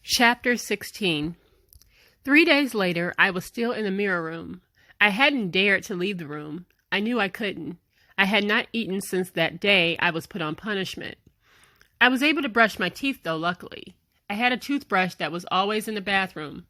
Chapter 16. 3 days later, I was still in the mirror room. I hadn't dared to leave the room. I knew I couldn't. I had not eaten since that day I was put on punishment. I was able to brush my teeth, though, luckily. I had a toothbrush that was always in the bathroom.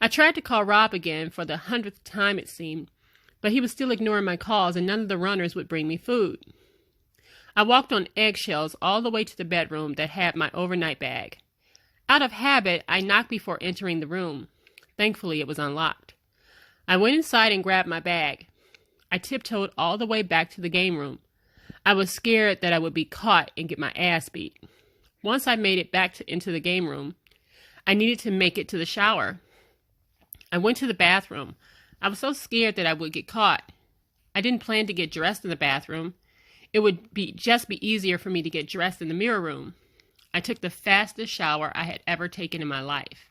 I tried to call Rob again for the 100th time, it seemed, but he was still ignoring my calls and none of the runners would bring me food. I walked on eggshells all the way to the bedroom that had my overnight bag. Out of habit, I knocked before entering the room. Thankfully, it was unlocked. I went inside and grabbed my bag. I tiptoed all the way back to the game room. I was scared that I would be caught and get my ass beat. Once I made it back into the game room, I needed to make it to the shower. I went to the bathroom. I was so scared that I would get caught. I didn't plan to get dressed in the bathroom. It would just be easier for me to get dressed in the mirror room. I took the fastest shower I had ever taken in my life.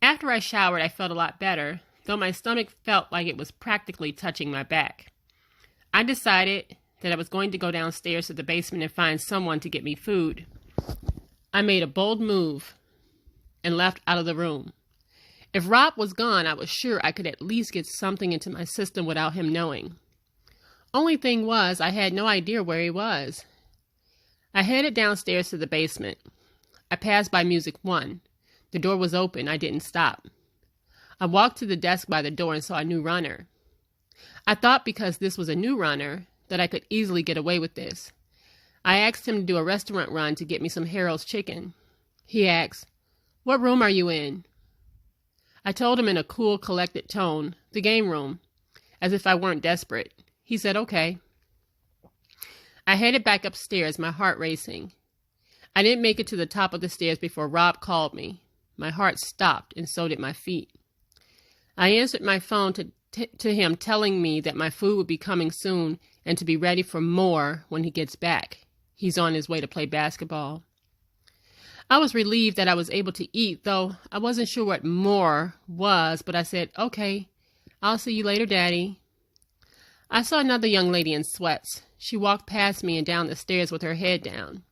After I showered, I felt a lot better, though my stomach felt like it was practically touching my back. I decided that I was going to go downstairs to the basement and find someone to get me food. I made a bold move and left out of the room. If Rob was gone, I was sure I could at least get something into my system without him knowing. Only thing was, I had no idea where he was. I headed downstairs to the basement. I passed by Music 1. The door was open. I didn't stop. I walked to the desk by the door and saw a new runner. I thought because this was a new runner that I could easily get away with this. I asked him to do a restaurant run to get me some Harold's chicken. He asked, "What room are you in?" I told him in a cool, collected tone, "The game room," as if I weren't desperate. He said, "Okay." I headed back upstairs, my heart racing. I didn't make it to the top of the stairs before Rob called me. My heart stopped, and so did my feet. I answered my phone to him, telling me that my food would be coming soon and to be ready for more when he gets back. He's on his way to play basketball. I was relieved that I was able to eat, though I wasn't sure what more was, but I said, "Okay, I'll see you later, Daddy." I saw another young lady in sweats. She walked past me and down the stairs with her head down.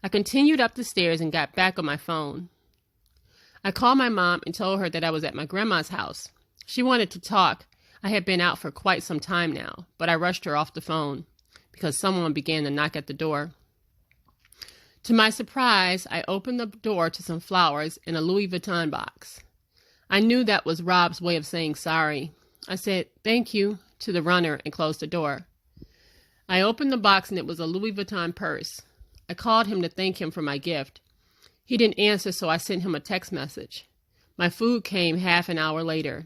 I continued up the stairs and got back on my phone. I called my mom and told her that I was at my grandma's house. She wanted to talk. I had been out for quite some time now, but I rushed her off the phone because someone began to knock at the door. To my surprise, I opened the door to some flowers in a Louis Vuitton box. I knew that was Rob's way of saying sorry. I said, "Thank you," to the runner and closed the door. I opened the box and it was a Louis Vuitton purse. I called him to thank him for my gift. He didn't answer, so I sent him a text message. My food came half an hour later.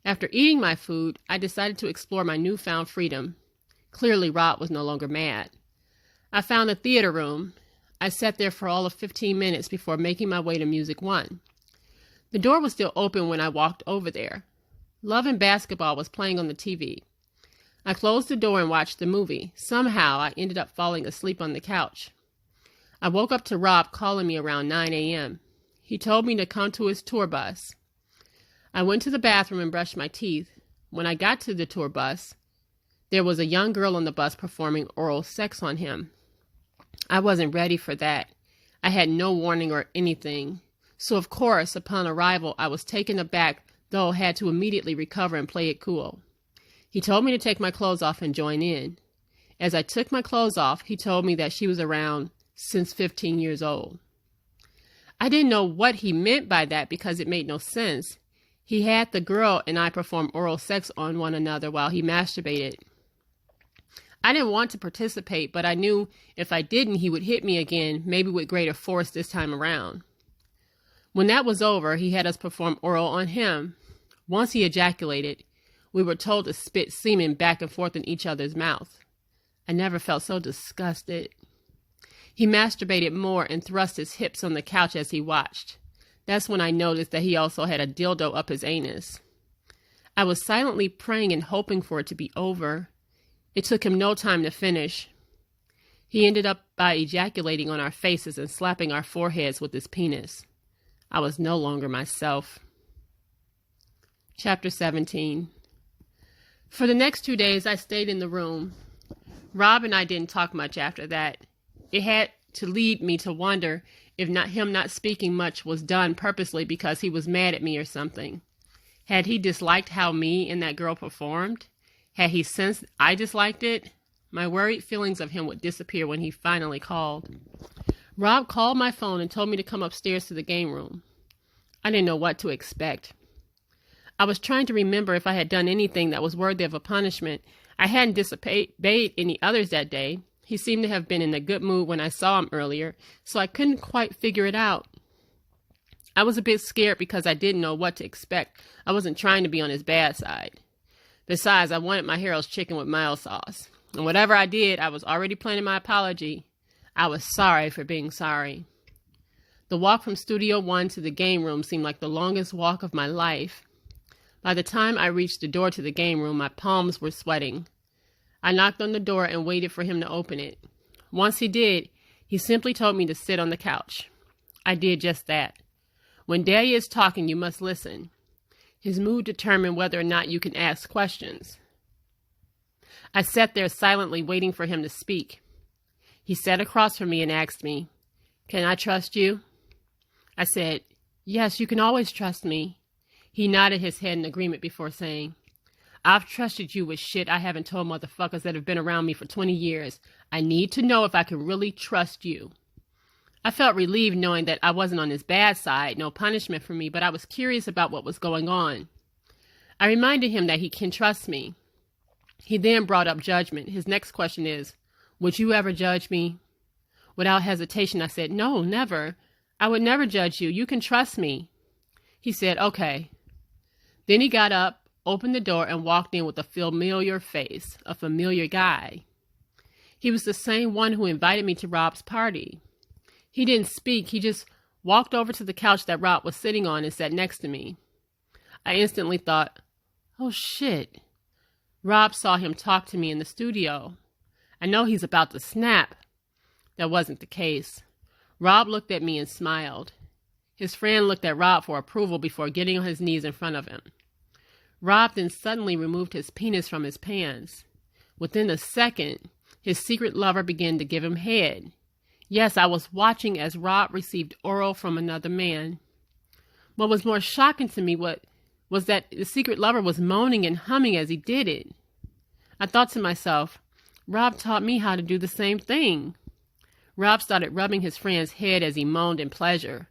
After eating my food, I decided to explore my newfound freedom. Clearly, Rob was no longer mad. I found a theater room. I sat there for all of 15 minutes before making my way to Music 1. The door was still open when I walked over there. Love and Basketball was playing on the TV. I closed the door and watched the movie. Somehow, I ended up falling asleep on the couch. I woke up to Rob calling me around 9 a.m. He told me to come to his tour bus. I went to the bathroom and brushed my teeth. When I got to the tour bus, there was a young girl on the bus performing oral sex on him. I wasn't ready for that. I had no warning or anything. So, of course, upon arrival, I was taken aback, though had to immediately recover and play it cool. He told me to take my clothes off and join in. As I took my clothes off, he told me that she was around since 15 years old. I didn't know what he meant by that because it made no sense. He had the girl and I perform oral sex on one another while he masturbated. I didn't want to participate, but I knew if I didn't, he would hit me again, maybe with greater force this time around. When that was over, he had us perform oral on him. Once he ejaculated, we were told to spit semen back and forth in each other's mouth. I never felt so disgusted. He masturbated more and thrust his hips on the couch as he watched. That's when I noticed that he also had a dildo up his anus. I was silently praying and hoping for it to be over. It took him no time to finish. He ended up by ejaculating on our faces and slapping our foreheads with his penis. I was no longer myself. Chapter 17. For the next 2 days, I stayed in the room. Rob and I didn't talk much after that. It had to lead me to wonder if not him not speaking much was done purposely because he was mad at me or something. Had he disliked how me and that girl performed? Had he sensed I disliked it? My worried feelings of him would disappear when he finally called. Rob called my phone and told me to come upstairs to the game room. I didn't know what to expect. I was trying to remember if I had done anything that was worthy of a punishment. I hadn't disobeyed any others that day. He seemed to have been in a good mood when I saw him earlier, so I couldn't quite figure it out. I was a bit scared because I didn't know what to expect. I wasn't trying to be on his bad side. Besides, I wanted my Harold's chicken with mild sauce. And whatever I did, I was already planning my apology. I was sorry for being sorry. The walk from Studio One to the game room seemed like the longest walk of my life. By the time I reached the door to the game room, my palms were sweating. I knocked on the door and waited for him to open it. Once he did, he simply told me to sit on the couch. I did just that. When Daddy is talking, you must listen. His mood determined whether or not you can ask questions. I sat there silently waiting for him to speak. He sat across from me and asked me, "Can I trust you?" I said, "Yes, you can always trust me." He nodded his head in agreement before saying, "I've trusted you with shit I haven't told motherfuckers that have been around me for 20 years. I need to know if I can really trust you." I felt relieved knowing that I wasn't on his bad side, no punishment for me, but I was curious about what was going on. I reminded him that he can trust me. He then brought up judgment. His next question is, "Would you ever judge me?" Without hesitation, I said, "No, never. I would never judge you. You can trust me." He said, "Okay." Then he got up, opened the door, and walked in with a familiar face, a familiar guy. He was the same one who invited me to Rob's party. He didn't speak. He just walked over to the couch that Rob was sitting on and sat next to me. I instantly thought, oh shit. Rob saw him talk to me in the studio. I know he's about to snap. That wasn't the case. Rob looked at me and smiled. His friend looked at Rob for approval before getting on his knees in front of him. Rob then suddenly removed his penis from his pants. Within a second, his secret lover began to give him head. Yes, I was watching as Rob received oral from another man. What was more shocking to me was that the secret lover was moaning and humming as he did it. I thought to myself, Rob taught me how to do the same thing. Rob started rubbing his friend's head as he moaned in pleasure.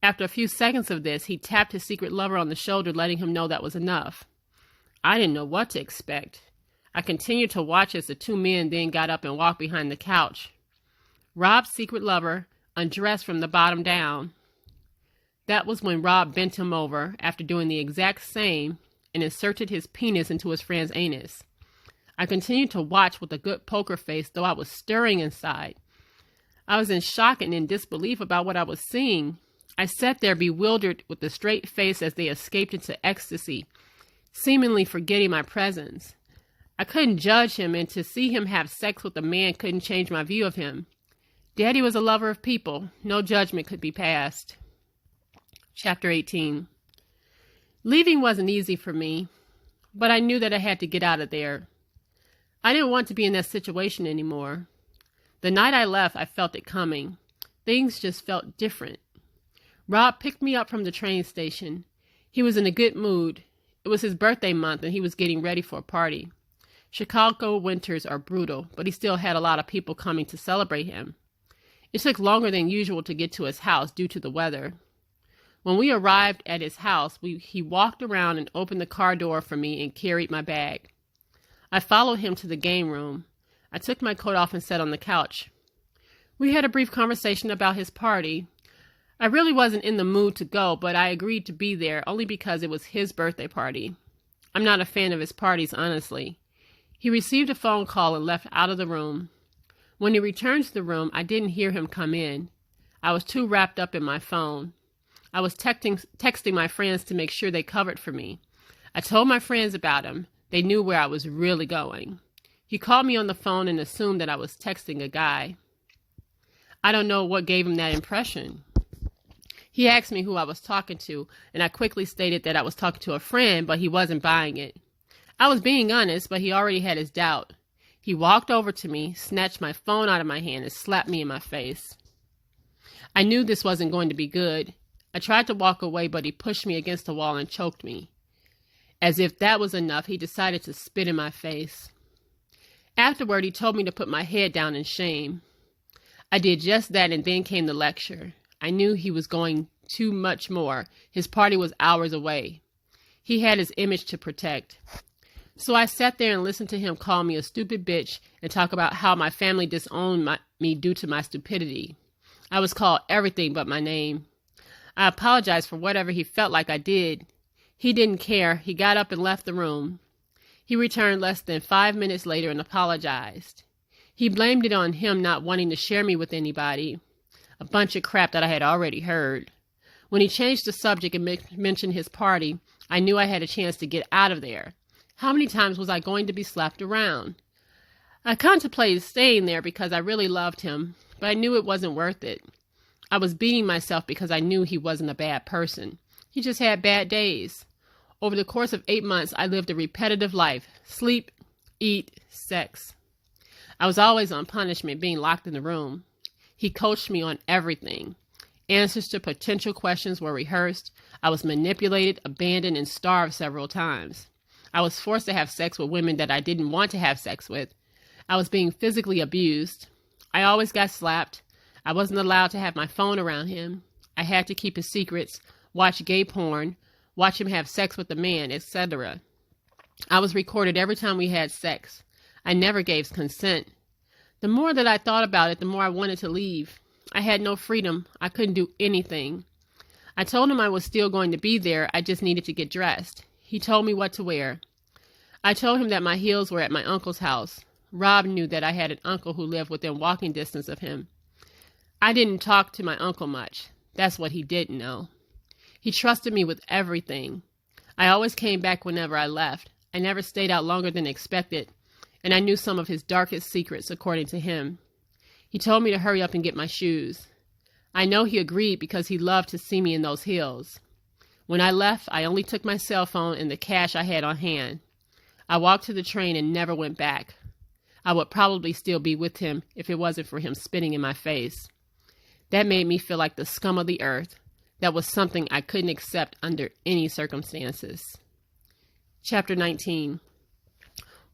After a few seconds of this, he tapped his secret lover on the shoulder, letting him know that was enough. I didn't know what to expect. I continued to watch as the two men then got up and walked behind the couch. Rob's secret lover undressed from the bottom down. That was when Rob bent him over after doing the exact same and inserted his penis into his friend's anus. I continued to watch with a good poker face, though I was stirring inside. I was in shock and in disbelief about what I was seeing. I sat there bewildered with a straight face as they escaped into ecstasy, seemingly forgetting my presence. I couldn't judge him, and to see him have sex with a man couldn't change my view of him. Daddy was a lover of people. No judgment could be passed. Chapter 18. Leaving wasn't easy for me, but I knew that I had to get out of there. I didn't want to be in that situation anymore. The night I left, I felt it coming. Things just felt different. Rob picked me up from the train station. He was in a good mood. It was his birthday month, and he was getting ready for a party. Chicago winters are brutal, but he still had a lot of people coming to celebrate him. It took longer than usual to get to his house due to the weather. When we arrived at his house, he walked around and opened the car door for me and carried my bag. I followed him to the game room. I took my coat off and sat on the couch. We had a brief conversation about his party. I really wasn't in the mood to go, but I agreed to be there only because it was his birthday party. I'm not a fan of his parties, honestly. He received a phone call and left out of the room. When he returned to the room, I didn't hear him come in. I was too wrapped up in my phone. I was texting my friends to make sure they covered for me. I told my friends about him. They knew where I was really going. He called me on the phone and assumed that I was texting a guy. I don't know what gave him that impression. He asked me who I was talking to, and I quickly stated that I was talking to a friend, but he wasn't buying it. I was being honest, but he already had his doubt. He walked over to me, snatched my phone out of my hand, and slapped me in my face. I knew this wasn't going to be good. I tried to walk away, but he pushed me against the wall and choked me. As if that was enough, he decided to spit in my face. Afterward, he told me to put my head down in shame. I did just that, and then came the lecture. I knew he was going too much more. His party was hours away. He had his image to protect. So I sat there and listened to him call me a stupid bitch and talk about how my family disowned me due to my stupidity. I was called everything but my name. I apologized for whatever he felt like I did. He didn't care. He got up and left the room. He returned less than 5 minutes later and apologized. He blamed it on him not wanting to share me with anybody, a bunch of crap that I had already heard. When he changed the subject and mentioned his party, I knew I had a chance to get out of there. How many times was I going to be slapped around? I contemplated staying there because I really loved him, but I knew it wasn't worth it. I was beating myself because I knew he wasn't a bad person. He just had bad days. Over the course of 8 months, I lived a repetitive life. Sleep, eat, sex. I was always on punishment, being locked in the room. He coached me on everything. Answers to potential questions were rehearsed. I was manipulated, abandoned, and starved several times. I was forced to have sex with women that I didn't want to have sex with. I was being physically abused. I always got slapped. I wasn't allowed to have my phone around him. I had to keep his secrets, watch gay porn, watch him have sex with a man, etc. I was recorded every time we had sex. I never gave consent. The more that I thought about it, the more I wanted to leave. I had no freedom. I couldn't do anything. I told him I was still going to be there. I just needed to get dressed. He told me what to wear. I told him that my heels were at my uncle's house. Rob knew that I had an uncle who lived within walking distance of him. I didn't talk to my uncle much. That's what he didn't know. He trusted me with everything. I always came back whenever I left. I never stayed out longer than expected, and I knew some of his darkest secrets, according to him. He told me to hurry up and get my shoes. I know he agreed because he loved to see me in those heels. When I left, I only took my cell phone and the cash I had on hand. I walked to the train and never went back. I would probably still be with him if it wasn't for him spitting in my face. That made me feel like the scum of the earth. That was something I couldn't accept under any circumstances. Chapter 19.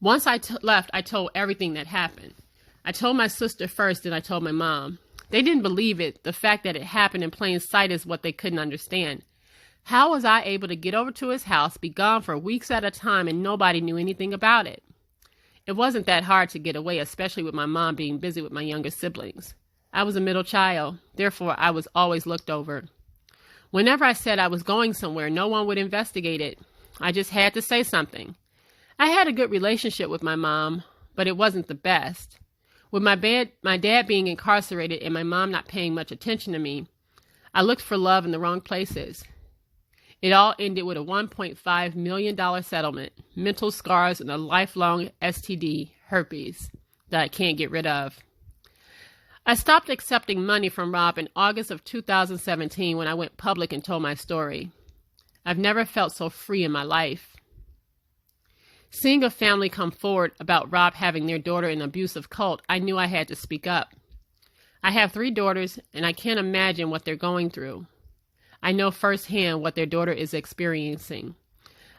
Once I left, I told everything that happened. I told my sister first, then I told my mom. They didn't believe it. The fact that it happened in plain sight is what they couldn't understand. How was I able to get over to his house, be gone for weeks at a time, and nobody knew anything about it? It wasn't that hard to get away, especially with my mom being busy with my younger siblings. I was a middle child. Therefore, I was always looked over. Whenever I said I was going somewhere, no one would investigate it. I just had to say something. I had a good relationship with my mom, but it wasn't the best. With my dad being incarcerated and my mom not paying much attention to me, I looked for love in the wrong places. It all ended with a $1.5 million settlement, mental scars, and a lifelong STD, herpes, that I can't get rid of. I stopped accepting money from Rob in August of 2017 when I went public and told my story. I've never felt so free in my life. Seeing a family come forward about Rob having their daughter in an abusive cult, I knew I had to speak up. I have 3 daughters, and I can't imagine what they're going through. I know firsthand what their daughter is experiencing.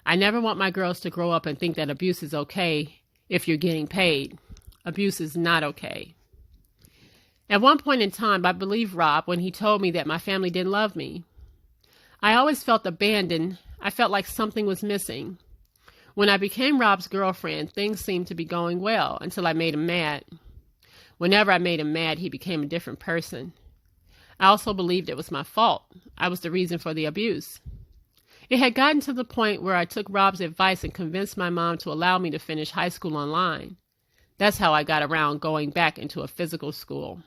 I never want my girls to grow up and think that abuse is okay if you're getting paid. Abuse is not okay. At one point in time, I believed Rob when he told me that my family didn't love me. I always felt abandoned. I felt like something was missing. When I became Rob's girlfriend, things seemed to be going well until I made him mad. Whenever I made him mad, he became a different person. I also believed it was my fault. I was the reason for the abuse. It had gotten to the point where I took Rob's advice and convinced my mom to allow me to finish high school online. That's how I got around going back into a physical school.